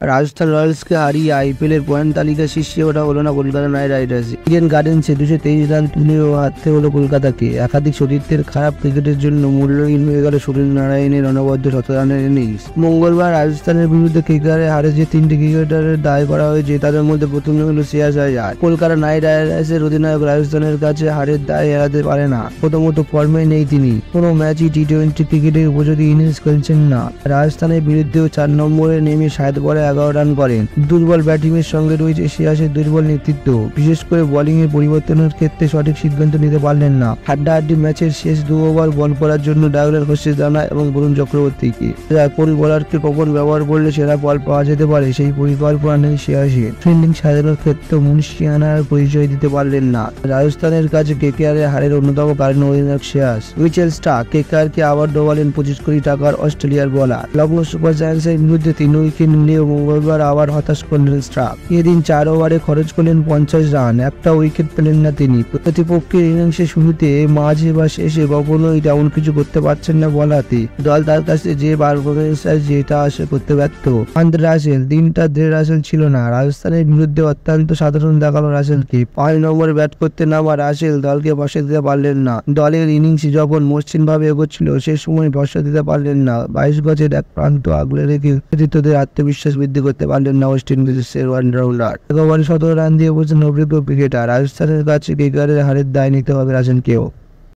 রাজস্থান রয়্যালসকে হারিয়ে আইপিএলের পয়েন্ট তালিকায় শীর্ষে ওঠা হলো না কলকাতা নাইট রাইডার্স। ইডেন গার্ডেন্সে 223 রান তুলেও হারতে হলো কলকাতাকে। একাধিক সতীর্থের খারাপ ক্রিকেটের জন্য মূল্যহীন হয়ে গেল সুনীল নারায়ণের অনবদ্য 100 রানের ইনিংস। মঙ্গলবার রাজস্থানের বিরুদ্ধে কেকেআরে হারে যে 3টি ক্রিকেটারের দায় করা হয়েছে তাদের মধ্যে প্রথমে হলো শ্রেয়াস আইয়ার। কলকাতা নাইট রাইডার্সের অধিনায়ক রাজস্থানের কাছে হারের দায় এড়াতে পারে না। প্রথমত ফর্মে নেই তিনি, কোনো ম্যাচই টি20 ক্রিকেটের উপযোগী ইনিংস খেলছেন না। রাজস্থানের বিরুদ্ধেও 4 নম্বরে নেমে 7 বলে 11 রান করেন। দুর্বল ব্যাটিংয়ের সঙ্গে রয়েছে শ্রেয়াসের দুর্বল নেতৃত্ব, বিশেষ করে বোলিং এর পরিবর্তনের ক্ষেত্রে সঠিক সিদ্ধান্ত নিতে পারলেন না। হাড্ডাহাড্ডি ম্যাচের শেষ 2 ওভার বল করার জন্য ডায়লার হোসে জানা এবং বরুণ চক্রবর্তীকে কোন বোলারকে কখন ব্যবহার করলে সেরা বল পাওয়া যেতে পারে সেই পরিকল্পনা নেই শ্রেয়াসের। ফিল্ডিং সাজানোর ক্ষেত্রে মুনশিয়ানার পরিচয় দিতে পারলেন না। রাজস্থানের কাছে কেকেআর এর হারের অন্যতম কারণ অধিনায়ক শ্রেয়াস। মিচেল স্টার্ক কেকেআর কে আবার ডোবালেন 25 কোটি টাকার অস্ট্রেলিয়ার বোলার। লখনৌ সুপার জায়ান্টসের বিরুদ্ধে 3 উইকেট নিলেও মঙ্গলবার আবার হতাশ করলেন স্টার্ক। এদিন 4 ওভারে খরচ করলেন 50 রান, একটা উইকেট পেলেন না তিনি। প্রতিপক্ষের ইনিংসের শুরুতে, মাঝে বা শেষে কখনোই তেমন কিছু করতে পারছেন না বলাতে দল তার কাছে যে পারফরমেন্স যেটা আশা করতে ব্যর্থ। আন্দ্রে রাসেল দিনটা দ্রে রাসেল ছিল না। রাজস্থানের বিরুদ্ধে অত্যন্ত সাধারণ দেখালো রাসেলকে। 5 নম্বরে ব্যাট করতে নামা রাসেল দলকে বসে দিতে পারলেন না। দলের ইনিংস যখন মসৃণভাবে এগোচ্ছিল সে সময় বসে দিতে পারলেন না। 22 গজের এক প্রান্ত আগলে রেখে কৃতিত্বদের আত্মবিশ্বাস বৃদ্ধি করতে পারলেন না ওয়েস্ট ইন্ডিজের অলরাউন্ডার। 11 17 রান দিয়ে বসেছেন অভিজ্ঞ ক্রিকেটার। রাজস্থানের কাছে কেকেআর এর হারের দায় নিতে হবে রাসেলকেও।